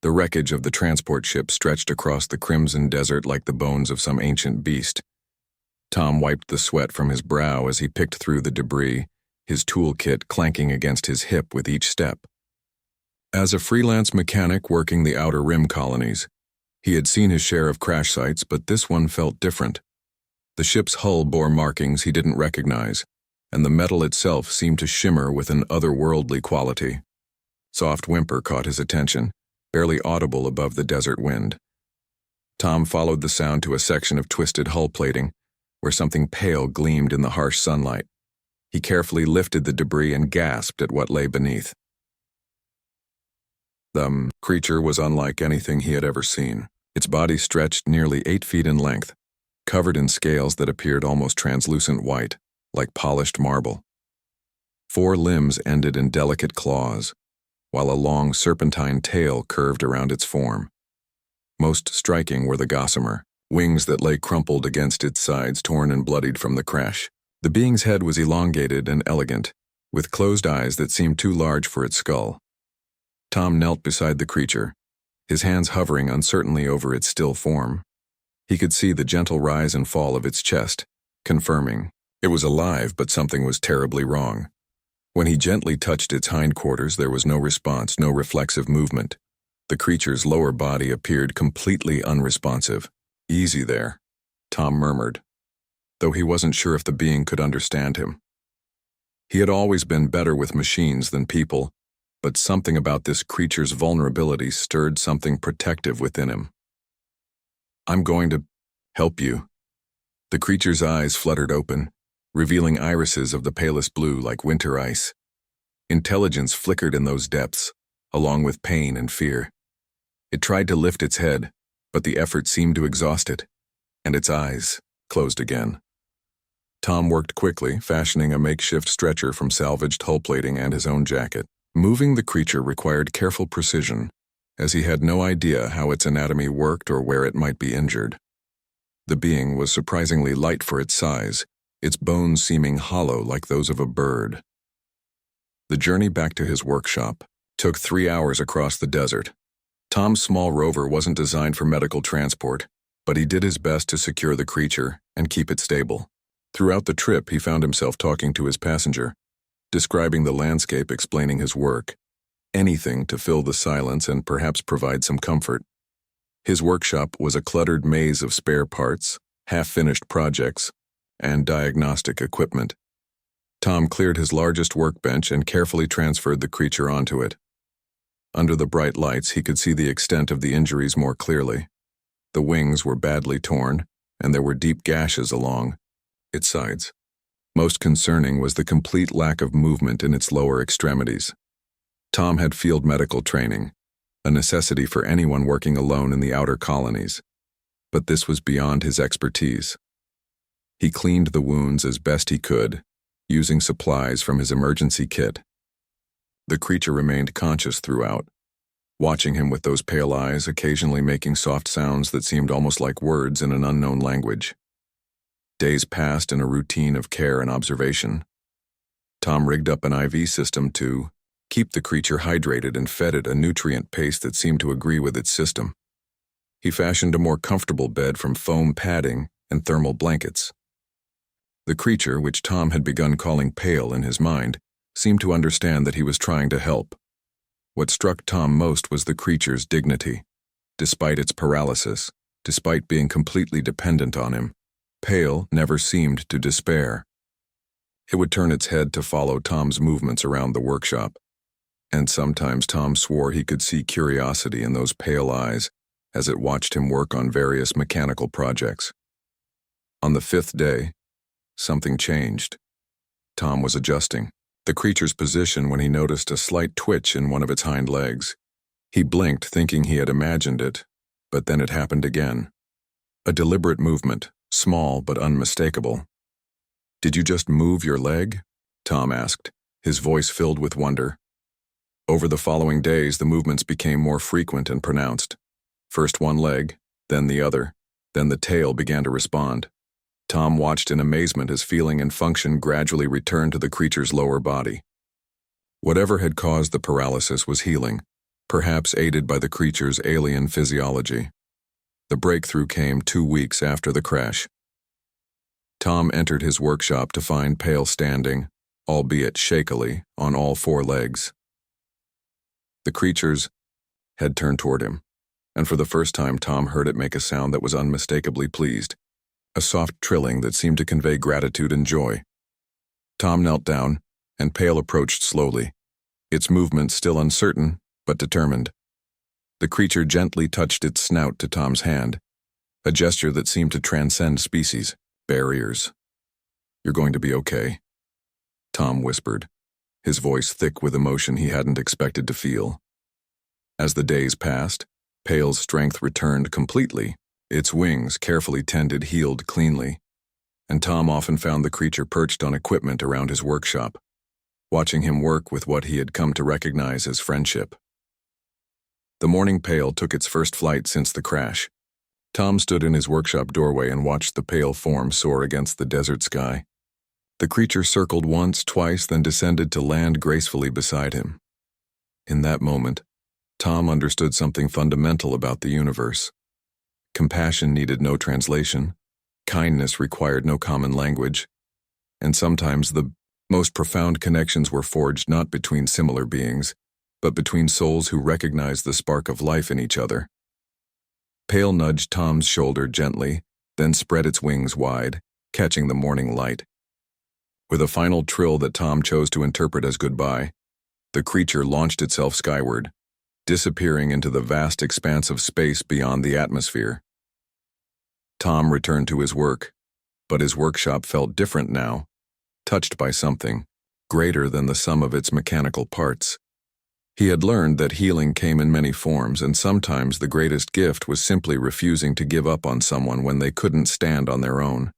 The wreckage of the transport ship stretched across the crimson desert like the bones of some ancient beast. Tom wiped the sweat from his brow as he picked through the debris, his toolkit clanking against his hip with each step. As a freelance mechanic working the Outer Rim colonies, he had seen his share of crash sites, but this one felt different. The ship's hull bore markings he didn't recognize, and the metal itself seemed to shimmer with an otherworldly quality. Soft whimper caught his attention, barely audible above the desert wind. Tom followed the sound to a section of twisted hull plating, where something pale gleamed in the harsh sunlight. He carefully lifted the debris and gasped at what lay beneath. The creature was unlike anything he had ever seen. Its body stretched nearly 8 feet in length, covered in scales that appeared almost translucent white, like polished marble. 4 limbs ended in delicate claws, while a long serpentine tail curved around its form. Most striking were the gossamer, wings that lay crumpled against its sides, torn and bloodied from the crash. The being's head was elongated and elegant, with closed eyes that seemed too large for its skull. Tom knelt beside the creature, his hands hovering uncertainly over its still form. He could see the gentle rise and fall of its chest, confirming it was alive, but something was terribly wrong. When he gently touched its hindquarters, there was no response, no reflexive movement. The creature's lower body appeared completely unresponsive. "Easy there," Tom murmured, though he wasn't sure if the being could understand him. He had always been better with machines than people, but something about this creature's vulnerability stirred something protective within him. "I'm going to help you." The creature's eyes fluttered open, revealing irises of the palest blue like winter ice. Intelligence flickered in those depths, along with pain and fear. It tried to lift its head, but the effort seemed to exhaust it, and its eyes closed again. Tom worked quickly, fashioning a makeshift stretcher from salvaged hull plating and his own jacket. Moving the creature required careful precision, as he had no idea how its anatomy worked or where it might be injured. The being was surprisingly light for its size, its bones seeming hollow like those of a bird. The journey back to his workshop took 3 hours across the desert. Tom's small rover wasn't designed for medical transport, but he did his best to secure the creature and keep it stable. Throughout the trip, he found himself talking to his passenger, describing the landscape, explaining his work, anything to fill the silence and perhaps provide some comfort. His workshop was a cluttered maze of spare parts, half-finished projects, and diagnostic equipment. Tom cleared his largest workbench and carefully transferred the creature onto it. Under the bright lights, he could see the extent of the injuries more clearly. The wings were badly torn, and there were deep gashes along its sides. Most concerning was the complete lack of movement in its lower extremities. Tom had field medical training, a necessity for anyone working alone in the outer colonies, but this was beyond his expertise. He cleaned the wounds as best he could, using supplies from his emergency kit. The creature remained conscious throughout, watching him with those pale eyes, occasionally making soft sounds that seemed almost like words in an unknown language. Days passed in a routine of care and observation. Tom rigged up an IV system to keep the creature hydrated and fed it a nutrient paste that seemed to agree with its system. He fashioned a more comfortable bed from foam padding and thermal blankets. The creature, which Tom had begun calling Pale in his mind, seemed to understand that he was trying to help. What struck Tom most was the creature's dignity. Despite its paralysis, despite being completely dependent on him, Pale never seemed to despair. It would turn its head to follow Tom's movements around the workshop, and sometimes Tom swore he could see curiosity in those pale eyes as it watched him work on various mechanical projects. On the 5th day, something changed. Tom was adjusting the creature's position when he noticed a slight twitch in one of its hind legs. He blinked, thinking he had imagined it, but then it happened again. A deliberate movement, small but unmistakable. "Did you just move your leg?" Tom asked, his voice filled with wonder. Over the following days, the movements became more frequent and pronounced. First one leg, then the other, then the tail began to respond. Tom watched in amazement as feeling and function gradually returned to the creature's lower body. Whatever had caused the paralysis was healing, perhaps aided by the creature's alien physiology. The breakthrough came 2 weeks after the crash. Tom entered his workshop to find Pale standing, albeit shakily, on all 4 legs. The creature's head turned toward him, and for the first time Tom heard it make a sound that was unmistakably pleased, a soft trilling that seemed to convey gratitude and joy. Tom knelt down, and Pale approached slowly, its movements still uncertain, but determined. The creature gently touched its snout to Tom's hand, a gesture that seemed to transcend species, barriers. "You're going to be okay," Tom whispered, his voice thick with emotion he hadn't expected to feel. As the days passed, Pale's strength returned completely, its wings, carefully tended, healed cleanly, and Tom often found the creature perched on equipment around his workshop, watching him work with what he had come to recognize as friendship. The morning Pale took its first flight since the crash. Tom stood in his workshop doorway and watched the pale form soar against the desert sky. The creature circled once, twice, then descended to land gracefully beside him. In that moment, Tom understood something fundamental about the universe. Compassion needed no translation, kindness required no common language, and sometimes the most profound connections were forged not between similar beings, but between souls who recognized the spark of life in each other. Pale nudged Tom's shoulder gently, then spread its wings wide, catching the morning light. With a final trill that Tom chose to interpret as goodbye, the creature launched itself skyward, disappearing into the vast expanse of space beyond the atmosphere. Tom returned to his work, but his workshop felt different now, touched by something greater than the sum of its mechanical parts. He had learned that healing came in many forms, and sometimes the greatest gift was simply refusing to give up on someone when they couldn't stand on their own.